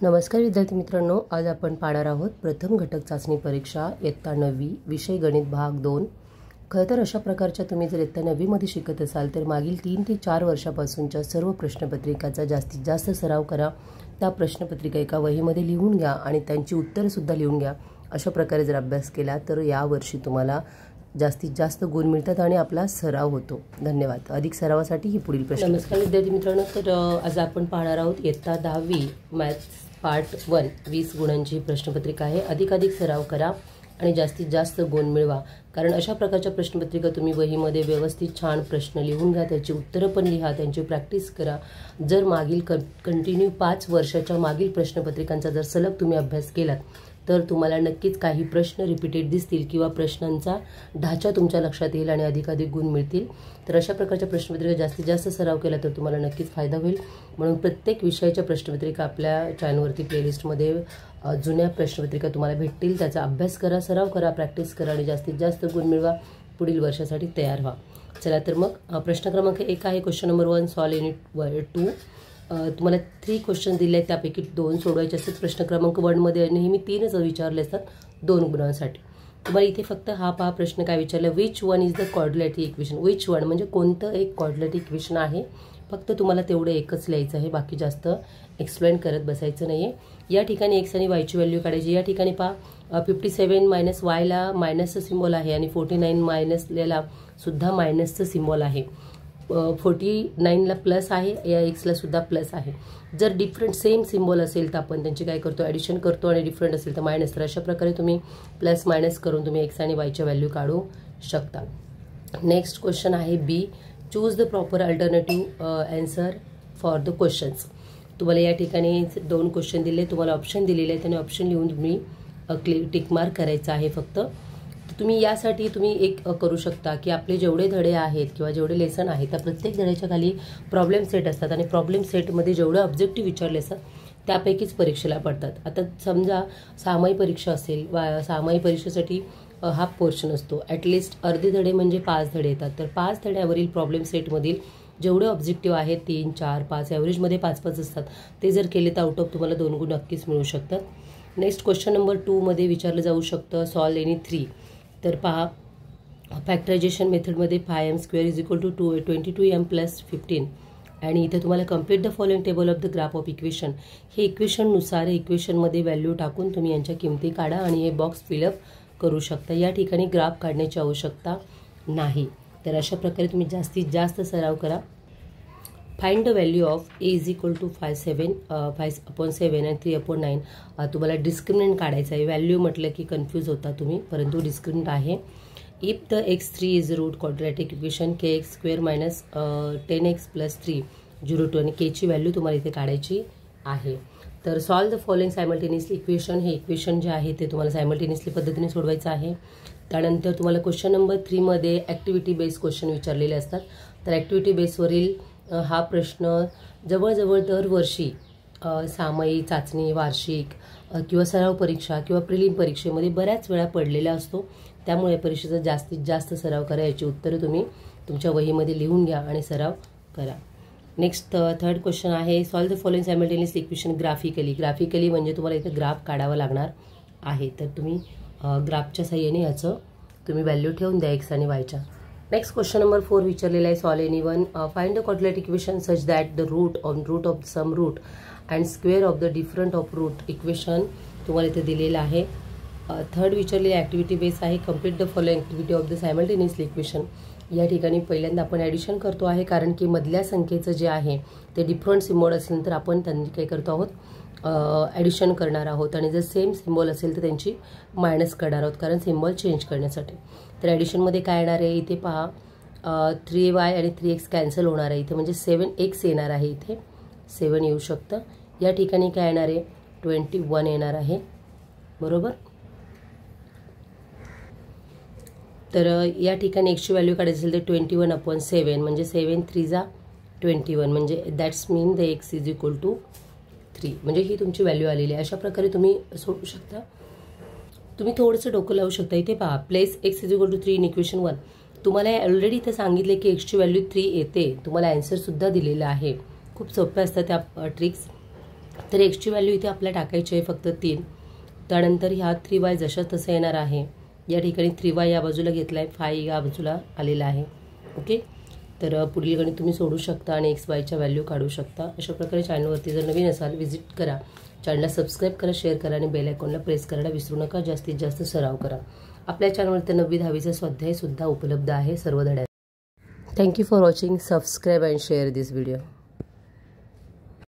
नमस्कार विद्यार्थी मित्रांनो, आज आपण पाहणार आहोत प्रथम घटक चाचणी परीक्षा इयत्ता 9वी विषय गणित भाग 2। खरं तर अशा प्रकारच्या तुम्ही जर इयत्ता 9वी मध्ये शिकत असाल तर मागील 3 ते 4 वर्षापासूनच्या सर्व प्रश्नपत्रिकांचा जास्तीत जास्त सराव करा। त्या प्रश्नपत्रिका एका वहीमध्ये लिहून घ्या आणि त्यांची उत्तरे सुद्धा लिहून घ्या। अशा प्रकारे जर अभ्यास केला तर या वर्षी तुम्हाला जास्तीत जास्त गुण मिळतात आणि आपला सराव होतो। धन्यवाद। अधिक सरावासाठी ही पुढील प्रश्न। नमस्कार विद्यार्थी मित्रांनो, तर आज आपण पाहणार आहोत इयत्ता 10वी मॅथ्स पार्ट 1 20 गुणांची प्रश्नपत्रिका आहे। अधिक सराव करा आणि जास्तीत जास्त गुण मिळवा, कारण अशा प्रकारच्या प्रश्नपत्रिका तुम्ही वहीमध्ये व्यवस्थित छान प्रश्न लिहून घ्या, त्याची उत्तरं पण लिहा, त्यांची प्रॅक्टिस करा। जर मागील कंटिन्यू 5 वर्षाच्या मागील प्रश्नपत्रिकांचा जर सलग तुम्ही अभ्यास केलात तर तुम्हाला नक्कीच काही प्रश्न रिपीटेड दिसतील किंवा प्रश्नांचा ढाचा तुमच्या लक्षात येईल आणि अधिक गुण मिळतील। तर अशा प्रकारच्या प्रश्नपत्रिका जास्तीत जास्त सराव केला तर तुम्हाला नक्कीच फायदा होईल। म्हणून प्रत्येक विषयाच्या प्रश्नपत्रिका आपल्या चॅनलवरती प्लेलिस्टमध्ये जुन्या प्रश्नपत्रिका तुम्हाला भेटतील। त्याचा अभ्यास करा, सराव करा, प्रॅक्टिस करा आणि जास्तीत जास्त गुण मिळवा, पुढील वर्षासाठी तयार व्हा। चला तर मग प्रश्न क्रमांक 1 आहे क्वेश्चन नंबर 1 सॉल्व युनिट 2। तुम्हाला 3 क्वेश्चन दिले आहेत, त्यापैकी 2 सोडवायचे असतात। प्रश्न क्रमांक 1 मध्ये नेहमी 3च विचारले असतात 2 गुणांसाठी। तुम्हाला इथे फक्त हा पहा प्रश्न काय विचारला, which one is the quadratic equation. Which one म्हणजे कोणतं एक क्वाड्रॅटिक इक्वेशन आहे, फक्त तुम्हाला तेवढं एकच लिहायचं आहे, बाकी जास्त एक्सप्लेन करत बसायचं नाहीये। या ठिकाणी x आणि y ची व्हॅल्यू काढायची। या ठिकाणी पहा 57 मायनस y ला मायनसचं सिम्बॉल आहे आणि 49 मायनस ला सुद्धा मायनसचं सिम्बॉल आहे। 49 ला प्लस आहे, या x ला सुद्धा प्लस आहे। जर डिफरंट सेम सिम्बॉल असेल तर आपण त्यांची काय करतो, ॲडिशन करतो आणि डिफरंट असेल तर मायनस। तर अशा प्रकारे तुम्ही प्लस मायनस करून तुम्ही x आणि y च्या व्हॅल्यू काढू शकता। नेक्स्ट क्वेश्चन आहे B, choose the proper alternative answer for the questions. तुम्हाला या ठिकाणी 2 क्वेश्चन दिले, तुम्हाला ऑप्शन दिलेले आहेत आणि ऑप्शन लिहून तुम्ही टिक मार्क करायचं आहे फक्त। तुम्ही यासाठी तुम्ही एक करू शकता की आपले जेवढे धडे आहेत किंवा जेवढे लेसन आहेत त्या प्रत्येक धड्याच्या खाली प्रॉब्लेम सेट असतात आणि प्रॉब्लेम सेटमध्ये जेवढे ऑब्जेक्टिव्ह विचारले असतात त्यापैकीच परीक्षेला पडतात। आता समजा सामायिक परीक्षा असेल, सामायिक परीक्षेसाठी हाफ पोर्शन असतो, ॲटलिस्ट अर्धे धडे म्हणजे 5 धडे येतात। तर 5 धड्यावरील प्रॉब्लेम सेटमधील जेवढे ऑब्जेक्टिव्ह आहेत 3, 4, 5 ॲव्हरेजमध्ये 5-5 असतात, ते जर केले तर आउट ऑफ तुम्हाला 2 गुण नक्कीच मिळू शकतात। नेक्स्ट क्वेश्चन नंबर 2 मध्ये विचारलं जाऊ शकतं सॉल्व एनी 3। तर पहा फॅक्टरायझेशन मेथडमध्ये 5m² = 22m + 15 आणि इथे तुम्हाला complete the following table of the graph of equation. हे इक्वेशननुसार इक्वेशनमध्ये व्हॅल्यू टाकून तुम्ही यांच्या किमती काढा आणि हे बॉक्स फिलअप करू शकता। या ठिकाणी ग्राफ काढण्याची आवश्यकता नाही। तर अशा प्रकारे तुम्ही जास्तीत जास्त सराव करा। Find the value of a = 5/7 आणि 3/9। तुम्हाला डिस्क्रिमिनंट काढायचं आहे। व्हॅल्यू म्हटलं की कन्फ्यूज होता तुम्ही, परंतु डिस्क्रिमिनंट आहे। If the x3 is root quadratic equation kx² - 10x + 3 0 आणि k ची व्हॅल्यू तुम्हाला इथे काढायची आहे। तर solve the following simultaneously equation. हे इक्वेशन जे आहे ते तुम्हाला सायमल्टेनियसली पद्धतीने सोडवायचं आहे। त्यानंतर तुम्हाला क्वेश्चन नंबर 3 मध्ये ॲक्टिव्हिटी बेस्ड क्वेश्चन विचारलेले असतात। तर ॲक्टिव्हिटी बेसवरील हा प्रश्न जवळजवळ दरवर्षी सामायिक चाचणी, वार्षिक किंवा सराव परीक्षा किंवा प्रिलिम परीक्षेमध्ये बऱ्याच वेळा पडलेला असतो। त्यामुळे परीक्षेचा जास्तीत जास्त सराव करा, याची उत्तरं तुम्ही तुमच्या वहीमध्ये लिहून घ्या आणि सराव करा। नेक्स्ट थर्ड क्वेश्चन आहे solve the following simultaneous equation graphically. Graphically म्हणजे तुम्हाला इथे ग्राफ काढावा लागणार आहे, तर तुम्ही ग्राफच्या साहाय्याने याचं तुम्ही व्हॅल्यू ठेवून द्या x आणि y च्या। नेक्स्ट क्वेश्चन नंबर 4 विचारलेला आहे solve any one. Find the quadratic equation such that the root of sum root and square of the different of root equation तुम्हाला इथे दिलेलं आहे। थर्ड विचारलेली ॲक्टिव्हिटी बेस आहे complete the following activity of the simultaneously equation. या ठिकाणी पहिल्यांदा आपण ॲडिशन करतो आहे, कारण की मधल्या संख्येचं जे आहे ते डिफरंट सिम्बॉल असेल तर आपण त्यांनी काय करतो आहोत, ॲडिशन करणार आहोत आणि जर सेम सिम्बॉल असेल तर त्यांची मायनस करणार आहोत, कारण सिम्बॉल चेंज करण्यासाठी। तर ॲडिशनमध्ये काय येणार आहे, इथे पहा 3y आणि 3x कॅन्सल होणार आहे, इथे म्हणजे 7x येणार आहे, इथे 7 येऊ शकतं। या ठिकाणी काय येणार आहे, 21 येणार आहे, बरोबर। तर या ठिकाणी x ची व्हॅल्यू काढायची असेल तर 21/7 म्हणजे 7 3 21 म्हणजे दॅट्स मीन द x = 3 म्हणजे ही तुमची व्हॅल्यू आलेली आहे। अशा प्रकारे तुम्ही सोडू शकता। तुम्ही थोडंसं डोकं लावू शकता। इथे पहा प्लेस x = 3 इन इक्वेशन 1। तुम्हाला ऑलरेडी इथे सांगितले की x ची व्हॅल्यू 3 येते, तुम्हाला आन्सर सुद्धा दिलेला आहे। खूप सोप्या असतात त्या ट्रिक्स। तर एक्सची व्हॅल्यू इथे आपल्याला टाकायची आहे फक्त 3. त्यानंतर ह्या 3y जशा तसं येणार आहे. या ठिकाणी 3y या बाजूला घेतला आहे, 5 या बाजूला आलेला आहे. ओके, तर पुढील गणित तुम्ही सोडू शकता आणि XYच्या व्हॅल्यू काढू शकता. अशा प्रकारे चॅनलवरती जर नवीन असाल व्हिजिट करा, चॅनलला सबस्क्राईब करा, शेअर करा आणि बेल आयकॉनला प्रेस करायला विसरू नका. जास्तीत जास्त सराव करा. आपल्या चॅनलवरती 9वी 10वीचा स्वाध्याय सुद्धा उपलब्ध आहे सर्व धड्यात. Thank you for watching. Subscribe and share this video.